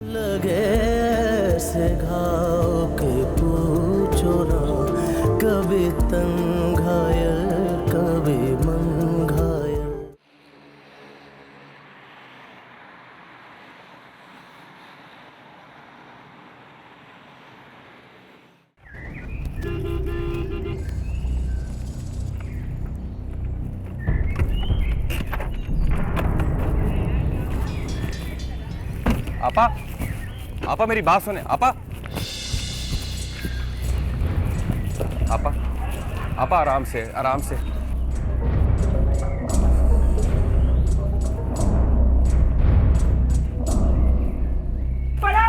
लगे ऐसे घाव के पूछो ना, कभी तन घायल कभी मन घायल। आपा, आपा मेरी बात सुने। आपा, आपा, आपा आराम से, आराम से। फरा,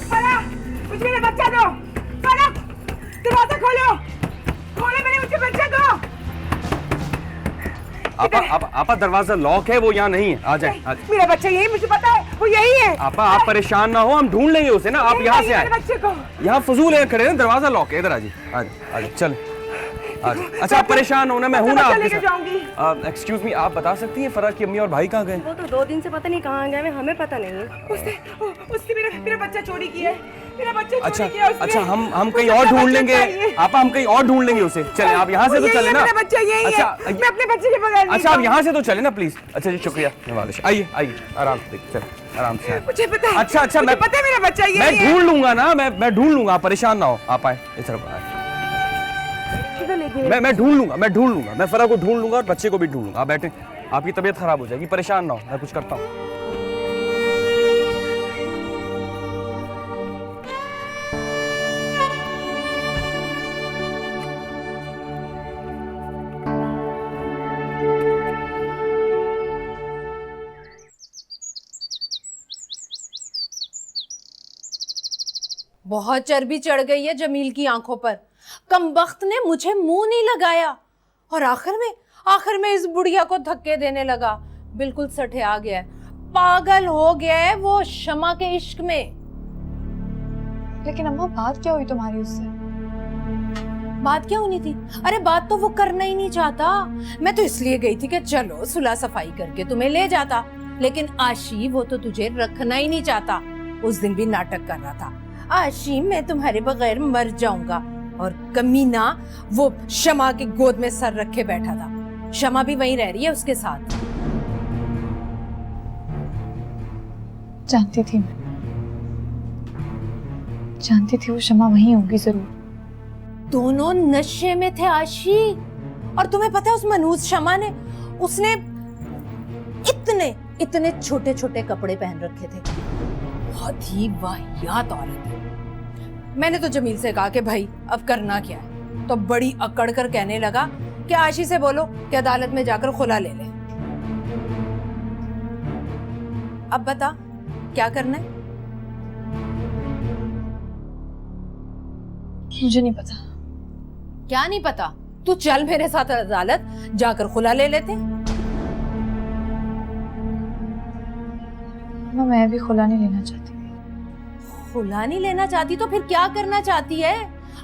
फरा, मुझे मेरा बच्चा दो। फरा, दरवाजा खोलो, खोलो, मैंने मुझे बच्चा दो। आपा दरवाजा लॉक है, वो यहाँ नहीं है। आ जाए, आ जाए। मेरा बच्चा यही, मुझे पता है वो यही है। आपा आप परेशान ना हो, हम ढूंढ लेंगे उसे ना। आप यहाँ से आए, बच्चे को यहाँ फजूल है खड़े हैं, दरवाजा लॉक है। इधर आ जाइए, आ जाइए, चल। अच्छा आप परेशान हो ना, मैं हूँ ना आपके साथ। एक्सक्यूज मी, आप बता सकती हैं फरा की अम्मी और भाई कहाँ गए? वो तो 2 दिन से पता नहीं कहाँ गए, हमें पता नहीं है। उसने मेरा बच्चा चोरी किया है। मेरा बच्चा अच्छा, चोरी किया उसने। अच्छा हम कहीं और ढूंढ लेंगे। आपा हम कहीं और ढूंढ लेंगे उसे। चले आप यहाँ से तो चले ना। मेरा बच्चा यही है। मैं अपने बच्चे के बगैर नहीं अच्छा आप यहाँ से तो चले ना प्लीज। अच्छा जी शुक्रिया, आइए आइए, आराम से चल, आराम से। मुझे पता है। अच्छा मैं पता है मेरा बच्चा यही है। मैं ढूंढ लूंगा ना, मैं ढूंढ लूंगा, परेशान ना हो। आप आए इस तरफ आए। मैं ढूंढ लूंगा, मैं फरा को ढूंढ लूंगा और बच्चे को भी ढूंढ लूंगा। आप बैठे, आपकी तबीयत खराब हो जाएगी, परेशान ना हो, मैं कुछ करता हूँ। बहुत चर्बी चढ़ गई है जमील की आंखों पर। कमबख्त ने मुझे मुंह नहीं लगाया और आखिर में इस बुढ़िया को धक्के देने लगा। बिल्कुल सठे आ गया है, पागल हो गया है वो शमा के इश्क में। लेकिन अम्मा बात क्या हुई तुम्हारी उससे? बात क्या होनी थी? अरे बात तो वो करना ही नहीं चाहता। मैं तो इसलिए गई थी कि चलो सुलह सफाई करके तुम्हें ले जाता, लेकिन आशी वो तो तुझे रखना ही नहीं चाहता। उस दिन भी नाटक कर रहा था, आशी मैं तुम्हारे बगैर मर जाऊंगा, और कमीना वो शमा की गोद में सर रखे बैठा था। शमा भी वहीं रह रही है उसके साथ। जानती थी वो शमा वहीं होगी जरूर। दोनों नशे में थे आशी। और तुम्हें पता है उस मनहूस शमा ने, उसने इतने छोटे छोटे कपड़े पहन रखे थे। बहुत ही वाहियात औरत है। मैंने तो जमील से कहा कि भाई अब करना क्या है, तो बड़ी अकड़ कर कहने लगा कि आशी से बोलो कि अदालत में जाकर खुला ले ले। अब बता क्या करना है? मुझे नहीं पता। क्या नहीं पता? तू चल मेरे साथ अदालत, जाकर खुला ले लेते। मैं भी खुला नहीं लेना चाहती। खुला नहीं लेना चाहती तो फिर क्या करना चाहती है?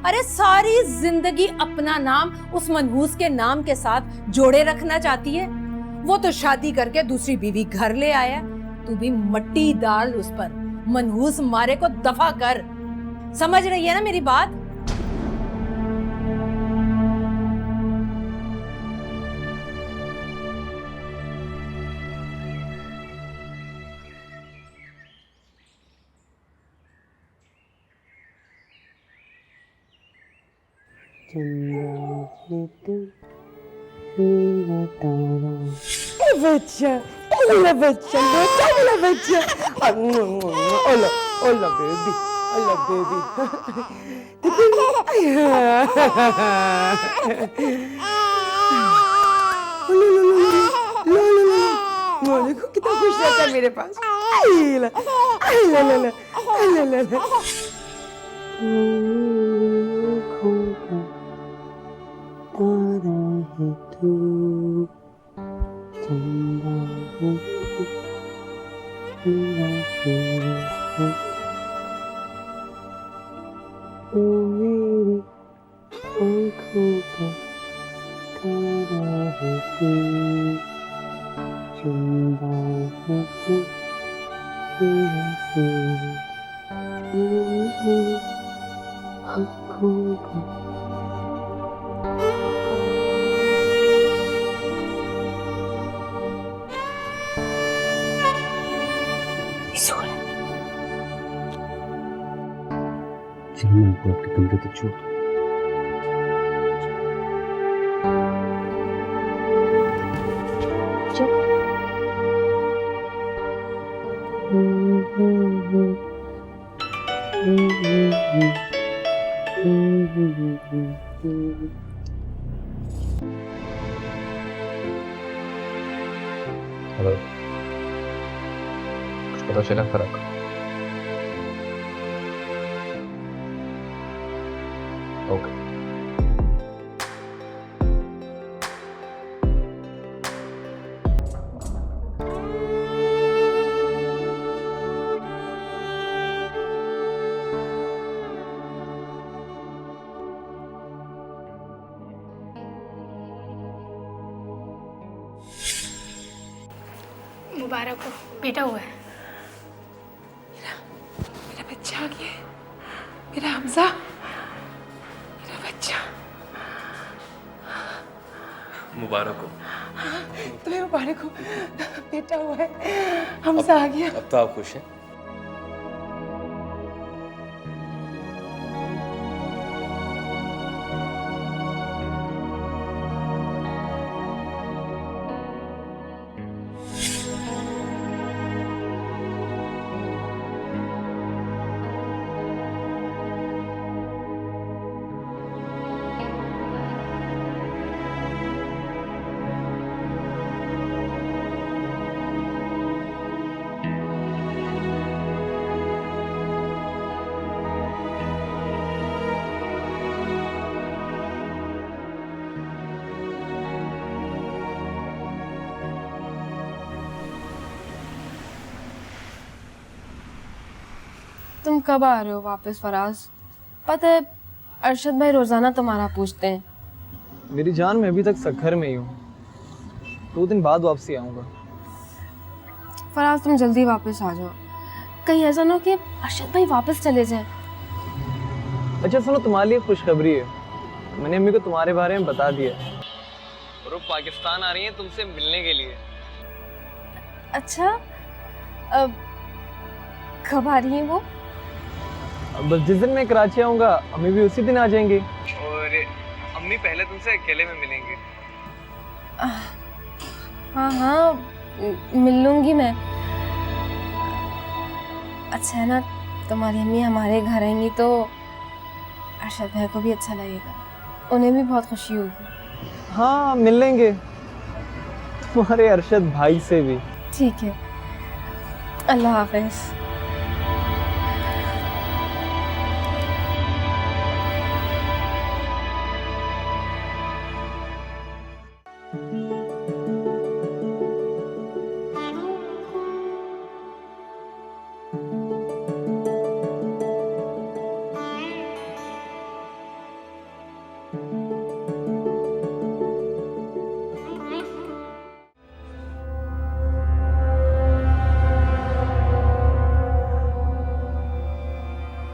अरे सारी जिंदगी अपना नाम उस मनहूस के नाम के साथ जोड़े रखना चाहती है। वो तो शादी करके दूसरी बीवी घर ले आया, तू भी मट्टी डाल उस पर। मनहूस मारे को दफा कर। समझ रही है ना मेरी बात? बच्चा, ओला बच्चा, ओला बच्चा, ओला ओला बेबी, ओला बेबी। देखो कितना खुश रहता है मेरे पास। तारा है तू, चंदा है तू, तू मेरी आँखों का तारा है तू, चंदा है तू, आँखों का चलो मैं आपको आपके कमरे तक छोड़ दूं। हेलो, कुछ पता चला फर्क? ओके। मुबारक हो, बेटा हुआ है। मेरा बच्चा आ गया है, मेरा हमजा, मेरा बच्चा। मुबारक हो। तुम्हें मुबारक हो, बेटा हुआ है, हमजा आ गया। अब तो आप खुश हैं? तुम कब आ रहे हो वापस फराज? पता है अरशद भाई रोजाना तुम्हारा पूछते हैं। मेरी जान, मैं अभी तक सखर में ही हूँ। 2 दिन बाद वापसी आऊँगा। फराज तुम जल्दी वापस आ जाओ, कहीं ऐसा ना हो कि अरशद भाई वापस चले जाएं। अच्छा सुनो, तुम्हारे लिए खुशखबरी है। मैंने अम्मी को तुम्हारे बारे में बता दिया और वो पाकिस्तान आ रही है तुमसे मिलने के लिए। अच्छा, अब कब आ रही है वो? बस जिस दिन मैं कराची आऊँगा अम्मी भी उसी दिन आ जाएंगी और अम्मी पहले तुमसे अकेले में मिलेंगे। हाँ हाँ, मिल लूंगी मैं। अच्छा है ना, तुम्हारी अम्मी हमारे घर आएंगी तो अरशद भाई को भी अच्छा लगेगा, उन्हें भी बहुत खुशी होगी। हाँ मिल लेंगे, तुम्हारे अरशद भाई से भी। ठीक है, अल्लाह हाफिज।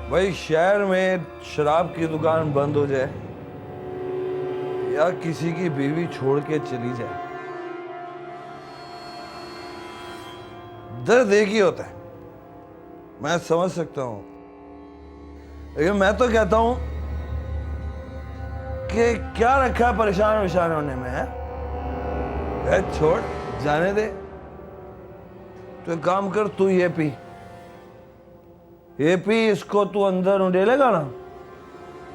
भाई शहर में शराब की दुकान बंद हो जाए या किसी की बीवी छोड़ के चली जाए, दर्द एक ही होता है। मैं समझ सकता हूं, लेकिन मैं तो कहता हूं कि क्या रखा है परेशान विशान होने में है? छोड़, जाने दे। तो एक काम कर, तू ये पी, इसको तू अंदर उंडेलेगा ना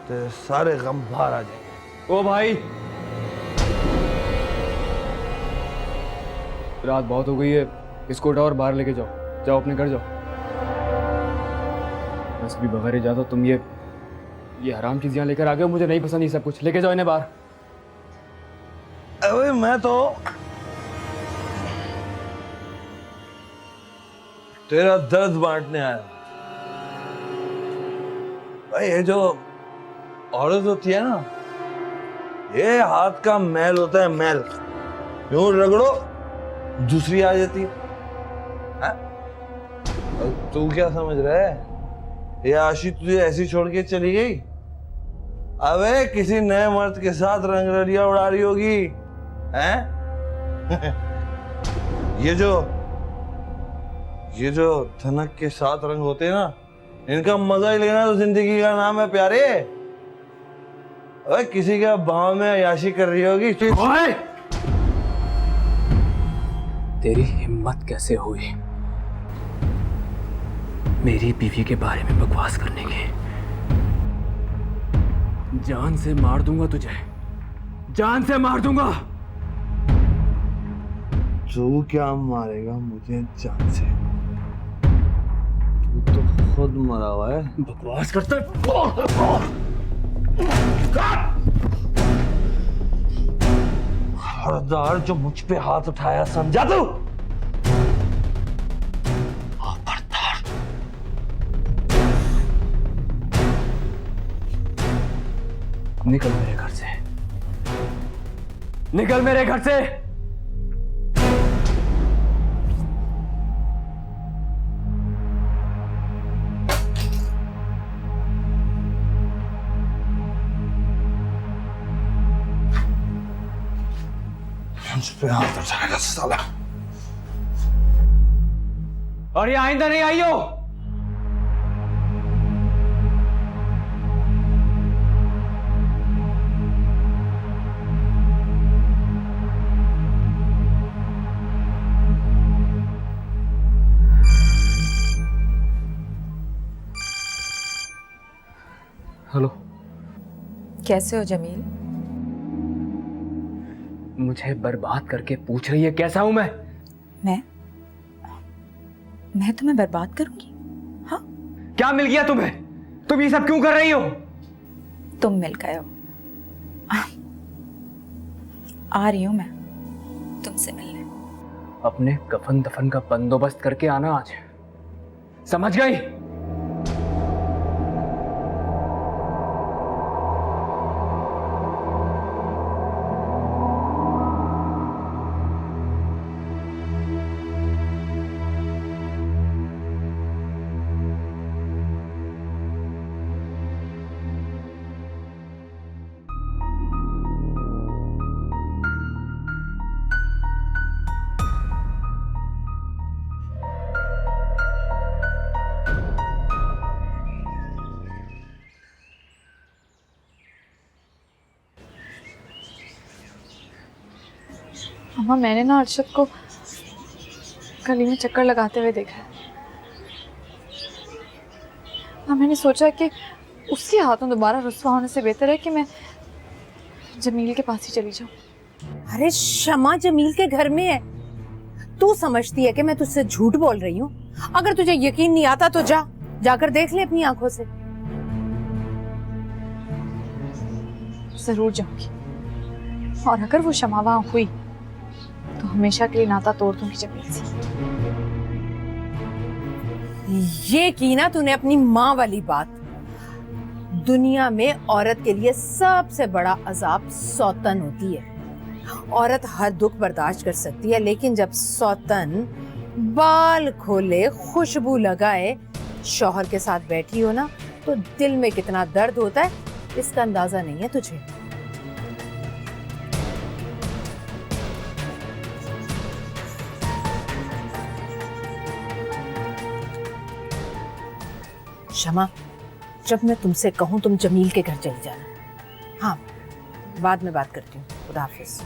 तो सारे गम बाहर आ जाएंगे। ओ भाई, रात बहुत हो गई है, इसको उठाओ और बाहर लेके जाओ। जाओ अपने घर जाओ। बस भी बगैर इजाजत तुम ये हराम चीज यहाँ लेकर आ गए हो। मुझे नहीं पसंद ये सब कुछ। लेके जाओ इन्हें बाहर। अबे मैं तो तेरा दर्द बांटने आया। भाई ये जो औरत होती है ना, ये हाथ का मैल होता है, मैल। यूं रगड़ो दूसरी आ जाती है। तू क्या समझ रहा है ये आशी तुझे ऐसी छोड़ के चली गई? अबे किसी नए मर्द के साथ रंगरलिया उड़ा रही होगी, हैं? ये जो धनक के साथ रंग होते हैं ना, इनका मजा ही लेना तो जिंदगी का नाम है प्यारे। अबे किसी के बाहों में अय्याशी कर रही होगी। ओए! तेरी हिम्मत कैसे हुई मेरी बीवी के बारे में बकवास करने की? जान से मार दूंगा तुझे, जान से मार दूंगा। तू क्या मारेगा मुझे जान से? तू तो खुद मरा हुआ है। बकवास करता है। खबरदार जो मुझ पे हाथ उठाया, समझा तू? निकल मेरे घर से, निकल मेरे घर से। मुझ पे हाथ उठाएगा साला। और ये आइंदा नहीं आइयो। हेलो, कैसे हो जमील? मुझे बर्बाद करके पूछ रही है कैसा हूं मैं? मैं तुम्हें बर्बाद करूंगी? हाँ? क्या मिल गया तुम्हें? तुम ये सब क्यों कर रही हो? तुम मिल गए हो। आ रही हूं मैं तुमसे मिलने। अपने कफन दफन का बंदोबस्त करके आना आज, समझ गई? अम्मा, मैंने ना अर्शद को गली में चक्कर लगाते हुए देखा है। हाँ, मैंने सोचा कि उसके हाथों दोबारा रुस्वा होने से बेहतर है कि मैं जमील के पास ही चली जाऊं। अरे शमा जमील के घर में है। तू समझती है कि मैं तुझसे झूठ बोल रही हूँ? अगर तुझे यकीन नहीं आता तो जाकर देख ले अपनी आंखों से। जरूर जाऊंगी, और अगर वो शमा वहां हुई तो हमेशा के लिए नाता तोड़ दूंगी जमील से। ये की ना तूने अपनी माँ वाली बात। दुनिया में औरत के लिए सबसे बड़ा अजाब सौतन होती है। औरत हर दुख बर्दाश्त कर सकती है, लेकिन जब सौतन बाल खोले, खुशबू लगाए, शौहर के साथ बैठी हो ना, तो दिल में कितना दर्द होता है इसका अंदाजा नहीं है तुझे। शमा, जब मैं तुमसे कहूं तुम जमील के घर चली जाना। हाँ, बाद में बात करती हूँ। खुदा हाफिज।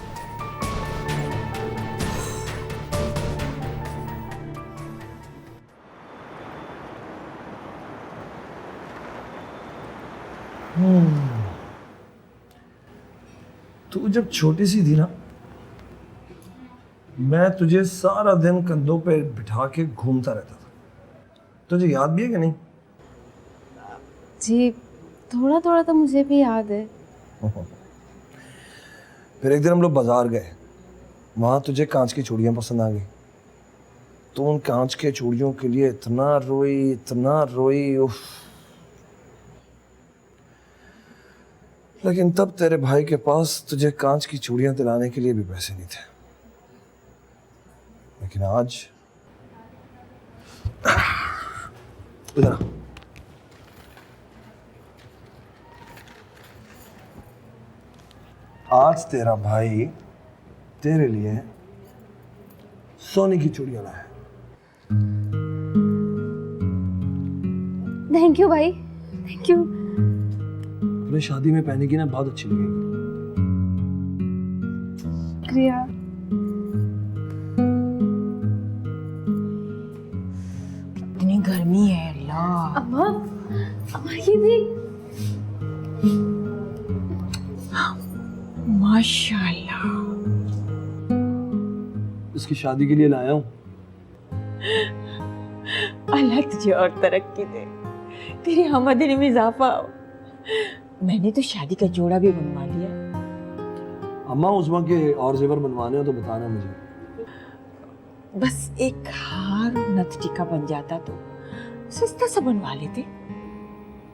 तू जब छोटी सी थी ना, मैं तुझे सारा दिन कंधों पे बिठा के घूमता रहता था। तुझे याद भी है कि नहीं? जी, थोड़ा थोड़ा तो मुझे भी याद है। फिर एक दिन हम लोग बाजार गए, वहां तुझे कांच की चूड़ियां पसंद आ गई। तो उन कांच के चूड़ियों के लिए इतना रोई उफ। लेकिन तब तेरे भाई के पास तुझे कांच की चूड़ियां दिलाने के लिए भी पैसे नहीं थे। लेकिन आज इधर आज तेरा भाई तेरे लिए सोने की चूड़ियां लाया है। थैंक यू भाई, थैंक यू। तुम्हें शादी में पहनेगी ना, बहुत अच्छी लगेगी। क्रिया इतनी गर्मी है अल्लाह। अम्मा, अम्मा ये देख। माशाल्लाह। इसकी शादी के लिए लाया हूँ। अल्लाह तुझे और तरक्की दे, तेरी आमदनी में इजाफा हो। मैंने तो शादी का जोड़ा भी बनवा लिया। अम्मा उस्मा के और जेवर बनवाने हो तो बताना मुझे। बस एक हार और नथ टीका बन जाता तो सस्ता सा बनवा लेते।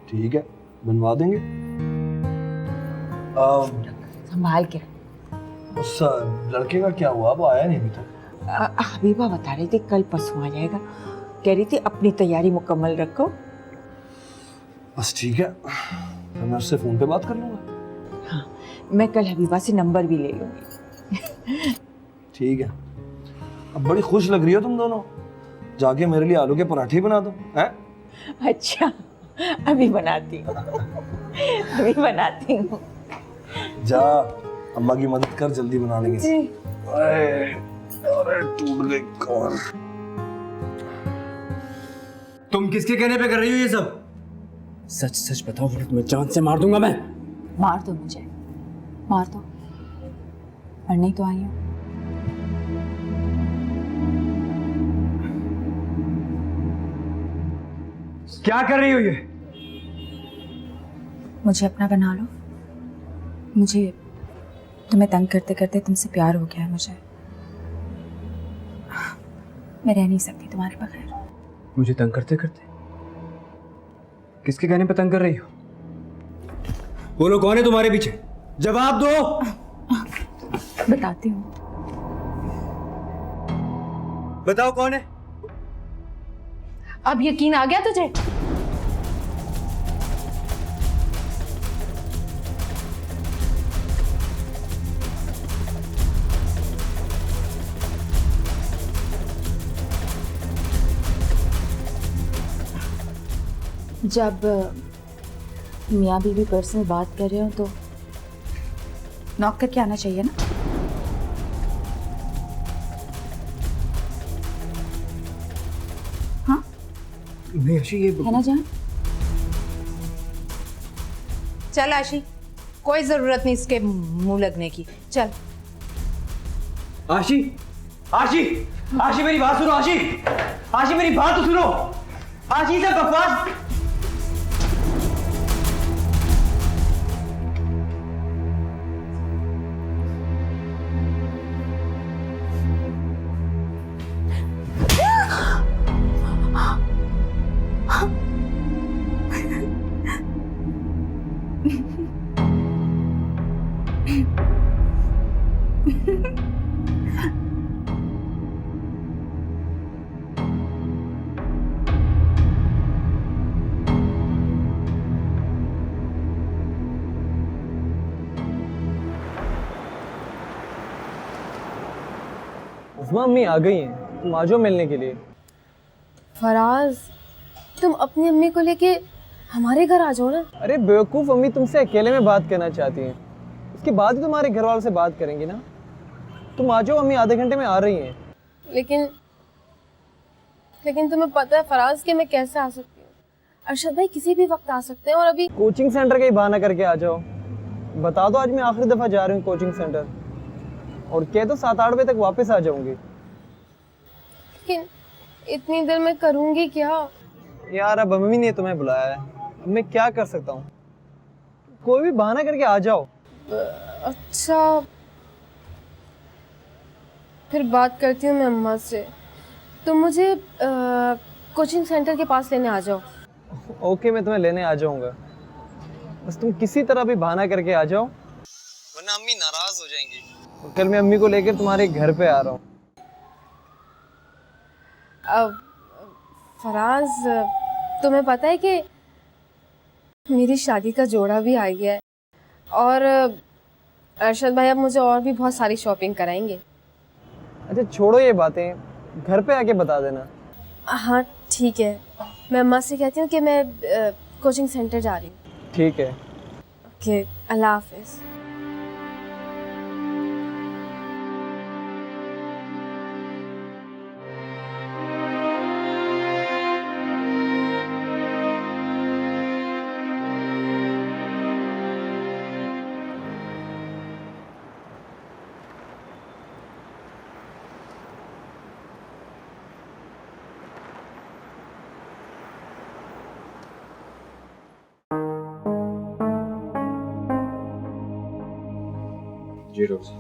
ठीक है, बनवा देंगे। संभाल के। उस लड़के का क्या हुआ? वो आया नहीं अभी तक। हबीबा बता रही थी कल परसों आ जाएगा। कह रही थी अपनी तैयारी मुकम्मल रखो। बस ठीक है, तो मैं उससे फोन पे बात कर लूंगा। हाँ, मैं कल हबीबा से नंबर भी ले लूंगी। ठीक है। अब बड़ी खुश लग रही हो तुम दोनों। जाके मेरे लिए आलू के पराठे ही बना दो। हैं? अच्छा, अभी बनाती हूँ। अभी बनाती हूँ। जा, अम्मा की मदद कर, जल्दी बना लेंगे। अरे टूट गई कमर। तुम किसके कहने पे कर रही हो ये सब? सच सच बताओ वरना तुम्हें जान से मार दूंगा मैं। मार दो मुझे, मार दो, मरने ही तो आई हूँ। क्या कर रही हो ये? मुझे अपना बना लो। मुझे तुम्हें तंग करते करते तुमसे प्यार हो गया है मुझे। मैं रह नहीं सकती तुम्हारे बगैर। मुझे तंग करते करते? किसके कहने पे तंग कर रही हो? बोलो कौन है तुम्हारे पीछे? जवाब दो। बताती हूँ। बताओ कौन है? अब यकीन आ गया तुझे? जब मियाँ बीवी पर्सनल बात कर रहे हो तो नॉक करके आना चाहिए ना। हाँ नहीं आशी, ये है ना जान? चल आशी, कोई जरूरत नहीं इसके मुंह लगने की। चल आशी, आशी, आशी मेरी बात सुनो। आशी, आशी मेरी बात तो सुनो। आशी से बकवास। उस्मा अम्मी आ गई हैं, तुम आ जाओ मिलने के लिए। फराज, तुम अपनी अम्मी को लेके हमारे घर आ जाओ ना। अरे बेवकूफ़, अम्मी तुमसे अकेले में बात करना चाहती हैं। उसके बाद ही तुम्हारे घर वालों से बात करेंगी ना। तुम आ जाओ, अम्मी आधे घंटे में आ रही हैं। लेकिन तुम्हें पता है फराज कि मैं कैसे आ सकती हूँ? अरशद भाई किसी भी वक्त आ सकते हैं और अभी कोचिंग सेंटर का ही बहाना करके आ जाओ। बता दो आज मैं आखिरी दफ़ा जा रही हूँ कोचिंग सेंटर, और कह दो 7-8 बजे तक वापस आ जाऊंगी। लेकिन इतनी देर में करूँगी क्या? यार अब अम्मी ने तुम्हें बुलाया है, अब मैं क्या कर सकता हूँ? कोई भी बहाना करके आ जाओ। अच्छा, फिर बात करती हूँ मैं अम्मा से। तुम मुझे कोचिंग सेंटर के पास लेने आ जाओ। ओके, मैं तुम्हें लेने आ जाऊंगा, बस तुम किसी तरह भी बहाना करके आ जाओ, वरना अम्मी नाराज हो जाएंगी। और कल मैं अम्मी को लेकर तुम्हारे घर पे आ रहा हूँ। अब फराज, तुम्हें पता है कि मेरी शादी का जोड़ा भी आ गया है, और अरशद भाई अब मुझे और भी बहुत सारी शॉपिंग कराएंगे। अच्छा छोड़ो ये बातें, घर पे आके बता देना। हाँ ठीक है, मैं अम्मा से कहती हूँ कि मैं कोचिंग सेंटर जा रही हूँ। ठीक है। ओके, अल्लाह हाफिज़। जी डॉक्टर,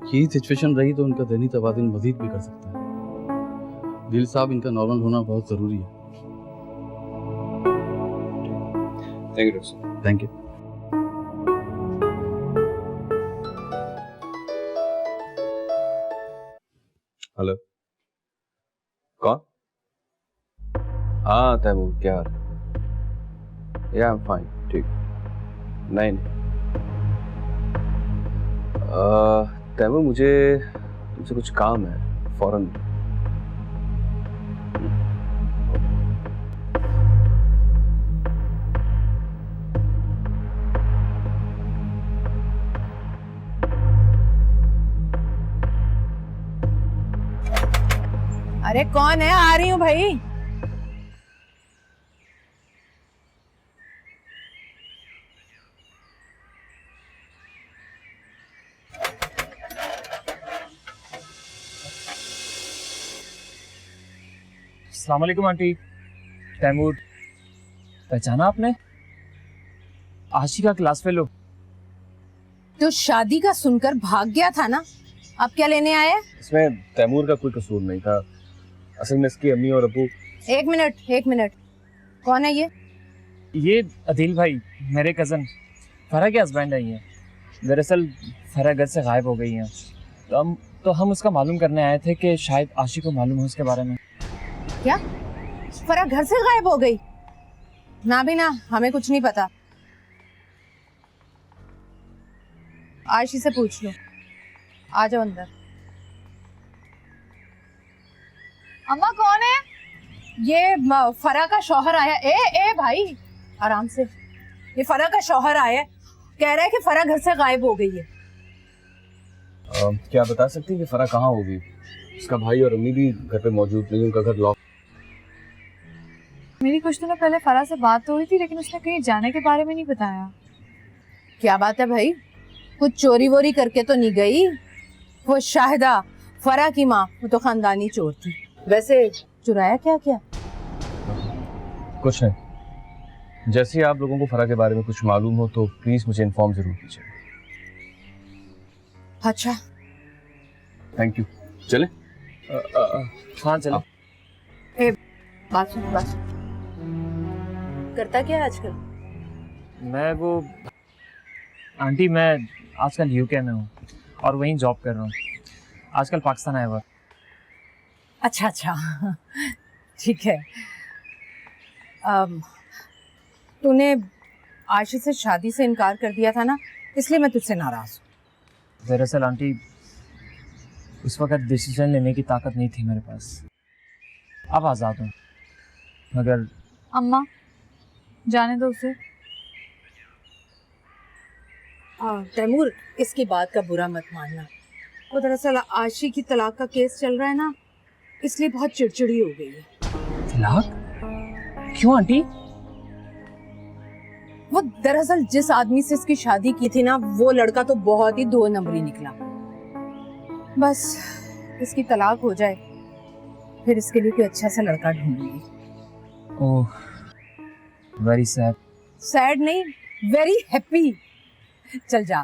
यही सिचुएशन रही तो उनका दैनिक तबादुल मजीद भी कर सकता है। दिल साहब, इनका नॉर्मल होना बहुत ज़रूरी है। Thank you doctor. Thank you. Hello, कौन? हाँ तैमूर, क्या हाल है? या आई एम फाइन, ठीक। नहीं तैमूर, मुझे तुमसे कुछ काम है फौरन। अरे कौन है? आ रही हूँ भाई। अस्सलाम वालेकुम आंटी। तैमूर, पहचाना आपने? आशी का क्लास फेलो। तो शादी का सुनकर भाग गया था ना, अब क्या लेने आया? इसमें तैमूर का कोई कसूर नहीं था, असल में इसकी अम्मी और अबू। एक मिनट, कौन है ये? ये अदील भाई, मेरे कज़न फरा के हस्बैंड है ये। दरअसल फरा घर से गायब हो गई हैं, तो हम उसका मालूम करने आए थे कि शायद आशी को मालूम हो उसके बारे में। क्या फरा घर से गायब हो गई? ना भी ना, हमें कुछ नहीं पता। आशी से पूछ लो। आ जाओ अंदर। अम्मा कौन है? ये फरा का शौहर आया। ए भाई आराम से। ये फरा का शौहर आया, कह रहा है कि फरा घर से गायब हो गई है। क्या बता सकती हैं कि फरा कहाँ होगी? उसका भाई और अम्मी भी घर पे मौजूद नहीं, उनका घर लॉक। मेरी कुछ दिनों पहले फरा से बात तो हुई थी, लेकिन उसने कहीं जाने के बारे में नहीं बताया। क्या बात है भाई? कुछ चोरी वोरी करके तो नहीं गई? वो शाहिदा, फरा की माँ, वो तो खानदानी चोर थी। वैसे चुराया क्या? कुछ नहीं। जैसे ही आप लोगों को फरा के बारे में कुछ मालूम हो तो प्लीज मुझे इन्फॉर्म जरूर कीजिए। अच्छा, थैंक यू। चले? हाँ चलो। बात सुन। करता क्या है आजकल? मैं वो आंटी, मैं आजकल यूके में हूँ और वहीं जॉब कर रहा हूँ। आजकल पाकिस्तान आया हुआ। अच्छा, ठीक है। तूने आशी से शादी से इनकार कर दिया था ना, इसलिए मैं तुझसे नाराज हूँ। दरअसल आंटी, उस वक्त डिसीजन लेने की ताकत नहीं थी मेरे पास। अब आज़ाद हूँ, मगर अम्मा जाने दो उसे। तैमूर, इसकी बात का बुरा मत मानना। वो दरअसल आशी की तलाक का केस चल रहा है ना, इसलिए बहुत चिड़चिड़ी हो गई है। तलाक? क्यों आंटी? वो दरअसल जिस आदमी से इसकी शादी की थी ना, वो लड़का तो बहुत ही 2 नंबरी निकला। बस इसकी तलाक हो जाए, फिर इसके लिए कोई अच्छा सा लड़का ढूंढूंगी। ओह, वेरी सैड। सैड नहीं, वेरी हैप्पी। चल जा,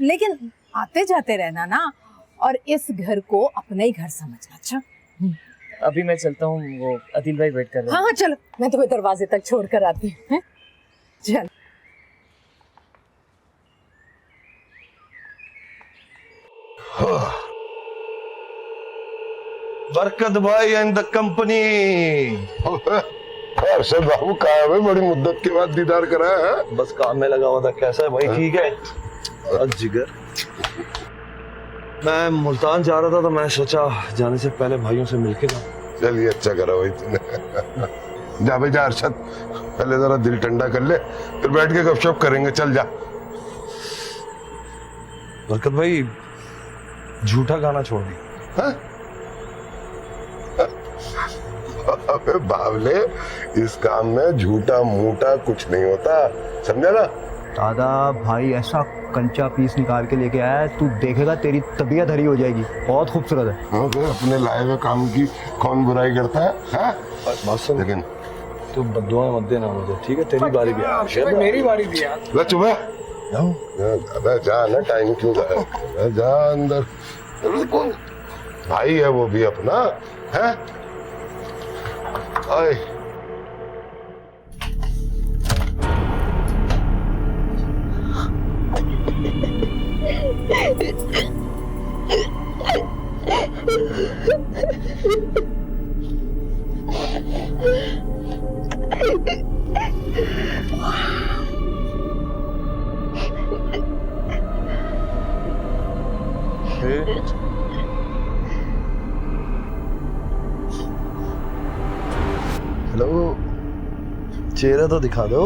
लेकिन आते जाते रहना ना, और इस घर को अपना ही घर समझना। अच्छा, अभी मैं चलता हूँ, वो अदिल भाई वेट कर रहे हैं। हाँ चलो, मैं तुम्हें दरवाजे तक छोड़ कर आती हूँ। चल। बरकत भाई एंड द कंपनी। अरशद बाबू कहाँ है? बड़ी मुद्दत के बाद दीदार करा है। बस काम में लगा हुआ था। कैसा है भाई? ठीक है? जिगर, मैं मुल्तान जा रहा था तो मैं सोचा जाने से पहले भाइयों से मिलके ना। चलिए अच्छा करा भाई तूने। जा भाई जा अरशद, पहले जरा दिल ठंडा कर ले, फिर बैठ के गपशप करेंगे। चल जा। बरकत भाई झूठा गाना छोड़ दी। हाँ? अबे बावले, इस काम में झूठा मूठा कुछ नहीं होता, समझा ना? दादा भाई ऐसा कंचा पीस निकाल के लेके आया है, तू देखेगा तेरी तबीयत हरी हो जाएगी। बहुत खूबसूरत है। हाँ, तो अपने लाए हुए काम की कौन बुराई करता है? हाँ? बात सुन, लेकिन तू बद्दुआएं मत देना मुझे, ठीक है? तेरी बारी भी है। मेरी बारी भी यार। ले चुप है। अबे जा ना, टाइम क्यों है? जा अंदर। कौन भाई है वो भी अपना है? आए हेलो, चेहरा तो दिखा दो।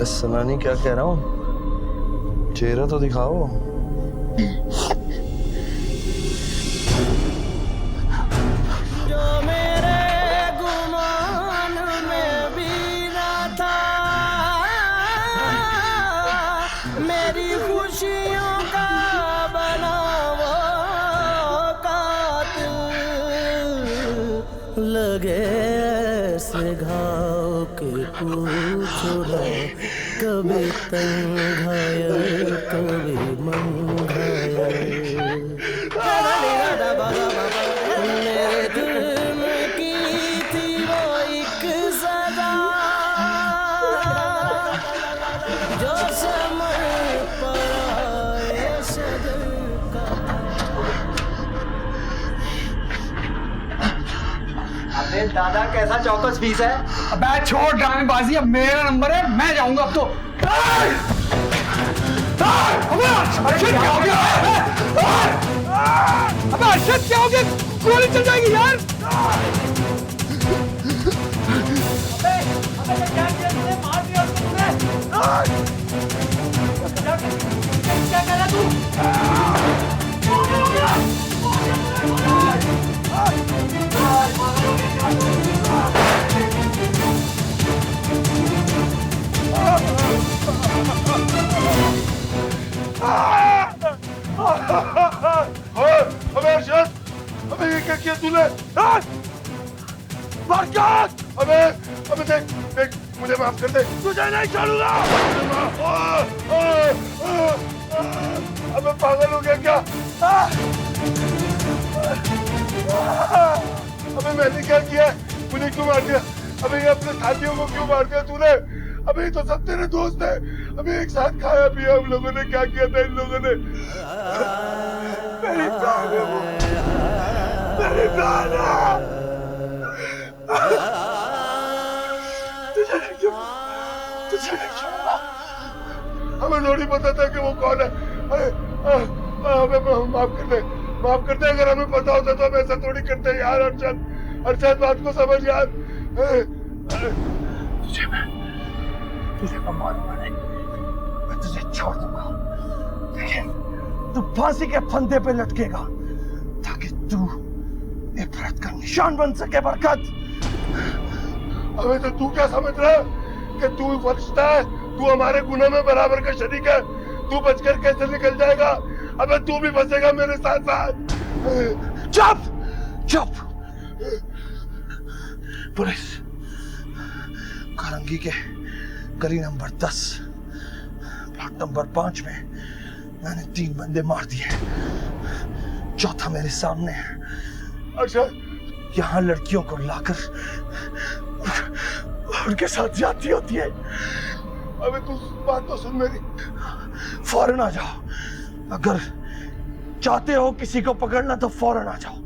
सुना नहीं क्या कह रहा हूँ, चेहरा तो दिखाओ। जो मेरे गुमान में भी ना था, मेरी खुशियों का बना वो कातिल, लगे ऐसे घाव के पूछो ना, कभी तंग घायल कभी मन घायल। मेरे दिल में की थी वो एक सदा, जो समझ पाए सदर का। अबे दादा कैसा चौकस फीस है? अबे छोड़ ड्रामेबाजी, अब मेरा नंबर है, मैं जाऊंगा अब तो। अबे अर्शद क्या हो गया? अबे अर्शद क्या हो गया? गोली चल जाएगी यार। अबे क्या किया तूने? मार दिया तूने। क्या कर रहा तू? अबे अर्शद, अबे ये क्या किया तूने? बरकत! अबे अबे देख देख, मुझे माफ कर दे, तुझे नहीं छोड़ूंगा। अबे पागल हो गया क्या? अबे मैंने क्या किया? मुझे क्यों मार दिया? अबे ये अपने साथियों को क्यों मार दिया तूने? अबे ये तो सब तेरे दोस्त है। अबे एक साथ खाया पिया हम लोगों ने, क्या किया था इन लोगों ने? मेरी जान है वो, मेरी जान है। तुझे नहीं छोड़ना। हमें थोड़ी पता था कि वो कौन है। हमें माफ कर दे, माफ कर दे। अगर हमें पता होता तो हम ऐसा थोड़ी करते यार। अर्शद, अर्शद बात को समझ यार। तुझे मालूम है, मैं तुझे छोड़ दूंगा, लेकिन तू फांसी के फंदे पे लटकेगा ताकि तू इबरत का निशान बन सके। बरकत, अबे तो तू क्या समझ रहा है कि तू फरिश्ता है? तू हमारे गुनाह में बराबर का शरीक है। तू बचकर कैसे निकल जाएगा? अबे तू भी फंसेगा मेरे साथ साथ। चुप चुप। पुलिस कारंगी के गली नंबर 10 प्लॉट नंबर 5 में मैंने 3 बंदे मार दिए, चौथा मेरे सामने है। अच्छा, यहाँ लड़कियों को लाकर उनके साथ जाती होती है। अबे तू बात तो सुन मेरी, फौरन आ जाओ। अगर चाहते हो किसी को पकड़ना तो फौरन आ जाओ।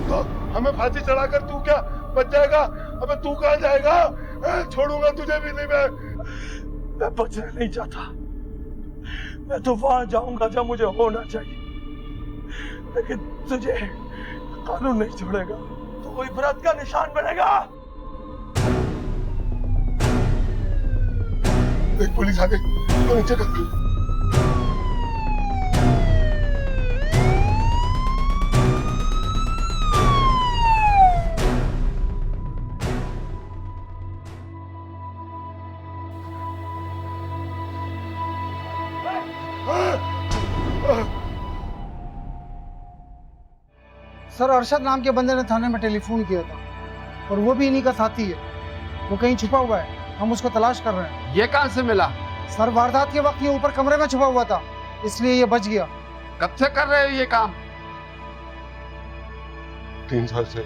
तो हमें फांसी चढ़ाकर तू क्या बच जाएगा? अबे तू कहाँ जाएगा? छोड़ूंगा तुझे भी नहीं मैं बचना नहीं चाहता। मैं तो वहां जाऊंगा जब मुझे होना चाहिए, लेकिन तुझे कानून नहीं छोड़ेगा, तो वही इबरत का निशान बनेगा। देख पुलिस आ गई, तो नीचे कर। सर अरशद नाम के बंदे ने थाने में टेलीफोन किया था और वो भी इन्हीं का साथी है। वो कहीं छुपा हुआ है, हम उसको तलाश कर रहे हैं। ये कहां से मिला? सर वारदात के वक्त ये ऊपर कमरे में छुपा हुआ था, इसलिए ये बच गया। कब से कर रहे हो ये काम? 3 साल से।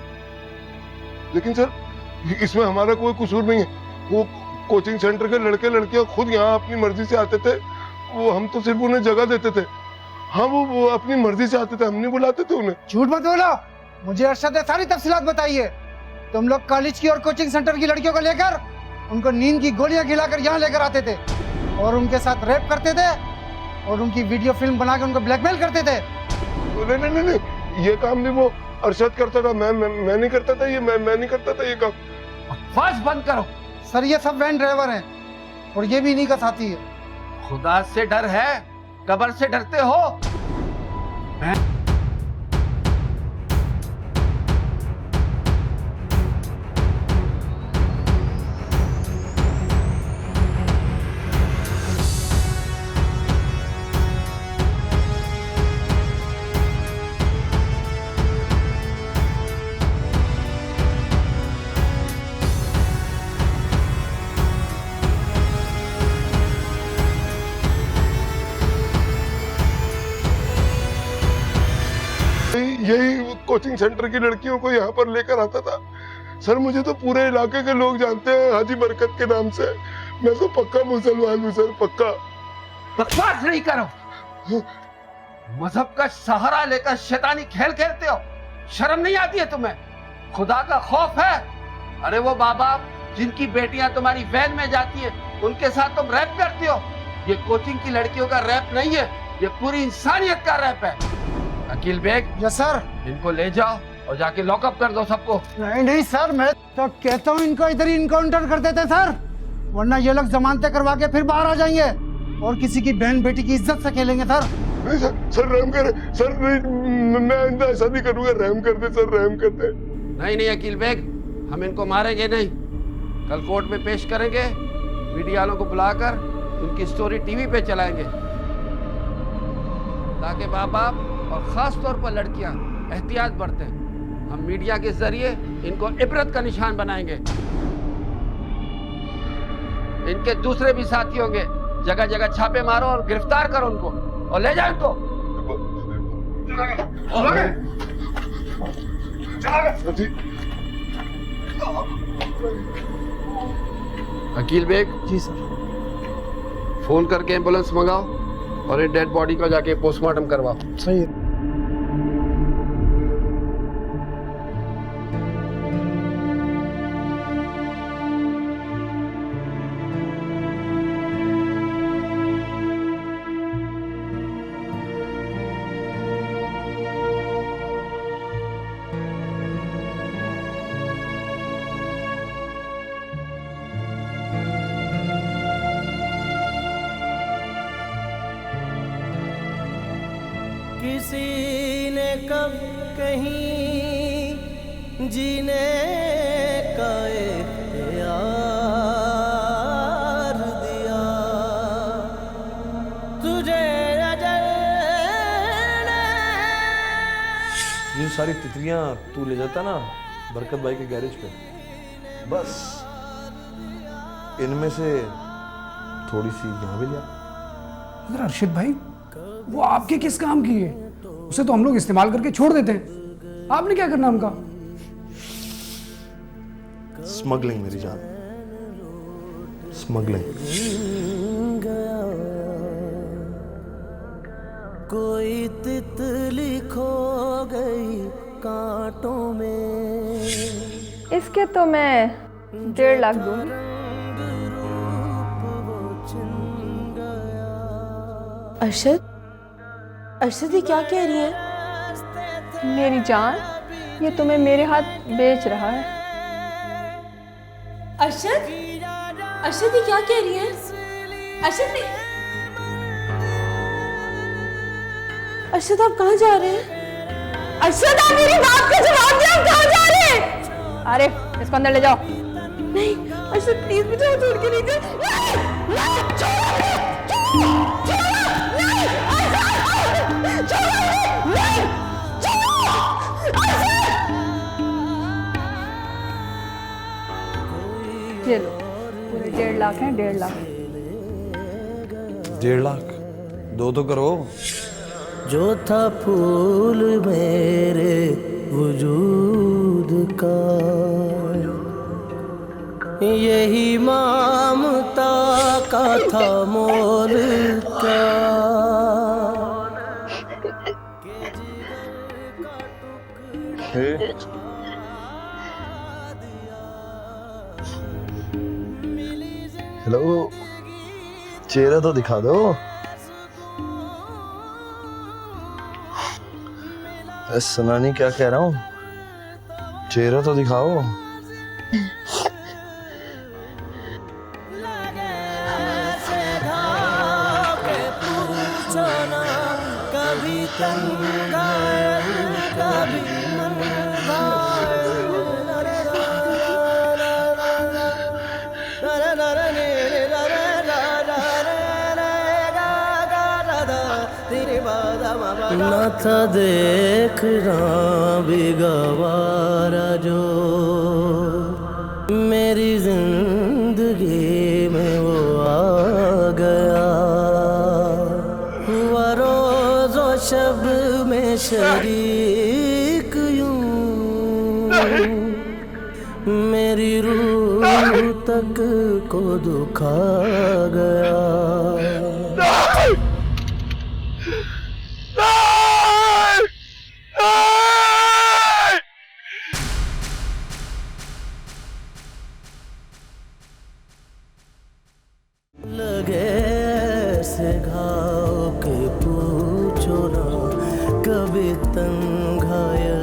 लेकिन सर इसमें हमारा कोई कसूर नहीं है। वो कोचिंग सेंटर के लड़के लड़कियां खुद यहाँ अपनी मर्जी से आते थे, वो हम तो सिर्फ उन्हें जगह देते थे। हाँ वो अपनी मर्जी से आते थे, हम नहीं बुलाते थे उन्हें। झूठ मत बोलो, मुझे अरशद ने सारी तफसीलात बताई है। तुम लोग कॉलेज की और कोचिंग सेंटर की लड़कियों को लेकर उनको नींद की गोलियां खिलाकर यहाँ लेकर आते थे और उनके साथ रेप करते थे और उनकी वीडियो फिल्म बनाकर उनको ब्लैकमेल करते थे। नहीं, ये काम भी वो अरशद करता था, मैं नहीं करता था। ये मैं नहीं करता था ये काम। बस बंद करो। सर ये सब वैन ड्राइवर हैं और ये भी इन्हीं का साथी है। खुदा से डर है, कब्र से डरते हो? यही कोचिंग सेंटर की लड़कियों को यहाँ पर लेकर आता था। सर मुझे तो पूरे इलाके के लोग जानते हैं हाजी बरकत के नाम से। मैं तो पक्का मुसलमान हूँ सर, पक्का। बकवास नहीं करो। मजहब का सहारा लेकर शैतानी खेल खेलते हो, शर्म नहीं आती है तुम्हें? खुदा का खौफ है? अरे वो बाबा जिनकी बेटियां तुम्हारी वैन में जाती है उनके साथ तुम रैप करते हो। ये कोचिंग की लड़कियों का रैप नहीं है, ये पूरी इंसानियत का रैप है। अकील बेग। Yes sir. इनको ले जाओ और जाके लॉकअप कर दो सबको। नहीं सर, मैं तो कहता हूँ इनको इधर ही इनकाउंटर कर देते सर, वरना ये लोग जमानतें करवा के फिर बाहर आ जाएंगे और किसी की बहन बेटी की इज्जत से खेलेंगे सर। नहीं सर रहम कर सर, मैं ऐसा नहीं करूँगा। रहम कर दे सर, रहम कर दे। नहीं अकील बेग, हम इनको मारेंगे नहीं। कल कोर्ट में पेश करेंगे, मीडिया वालों को बुलाकर उनकी स्टोरी टीवी पे चलाएंगे ताकि माँ बाप और खास तौर पर लड़कियां एहतियात बरतें। हम मीडिया के जरिए इनको इबरत का निशान बनाएंगे। इनके दूसरे भी साथी होंगे, जगह जगह छापे मारो और गिरफ्तार करो उनको और ले जाओ इनको। अकील बेग। जी सर। फोन करके एम्बुलेंस मंगाओ और ये डेड बॉडी को जाके पोस्टमार्टम करवाओ। सही है। किसी ने कब कहीं जीने का इख्तियार दिया तुझे अजल ने। ये सारी तितलियां तू ले जाता ना बरकत भाई के गैरेज पे, बस इनमें से थोड़ी सी यहाँ भी लिया। अगर अर्शिद भाई वो आपके किस काम की है? उसे तो हम लोग इस्तेमाल करके छोड़ देते हैं, आपने क्या करना उनका? स्मगलिंग मेरी जान, स्मगलिंग। कोई तितली खो गई कांटों में। इसके तो मैं 1.5 लाख दूंगी। अरशद, अरशद ये क्या कह रही है? मेरी जान, ये तुम्हें मेरे हाथ बेच रहा है। अरशद, अरशद ये क्या कह रही है? अरशद अरशद आप कहाँ जा रहे हैं? अरशद आप मेरी बात का जवाब दे, आप कहाँ जा रहे हैं? अरे इसको अंदर ले जाओ। नहीं अरशद प्लीज मुझे छोड़ के नहीं दे। ये लो, पूरे 1.5 लाख हैं, 1.5 लाख। 1.5 लाख? 2 तो करो। जो था फूल मेरे वजूद का, यही ममता का था मोल का। हेलो, चेहरा तो दिखा दो। सुना नहीं क्या कह रहा हूँ, चेहरा तो दिखाओ। कभी तंगा कभी न था देखना भी गवारा जो मेरी जिंदगी में वो आ गया। हुआ रोज और शब में शरीक यूं, मेरी रूह तक को दुखा गया। लगे ऐसे घाव के पूछो ना, कभी तंग घायल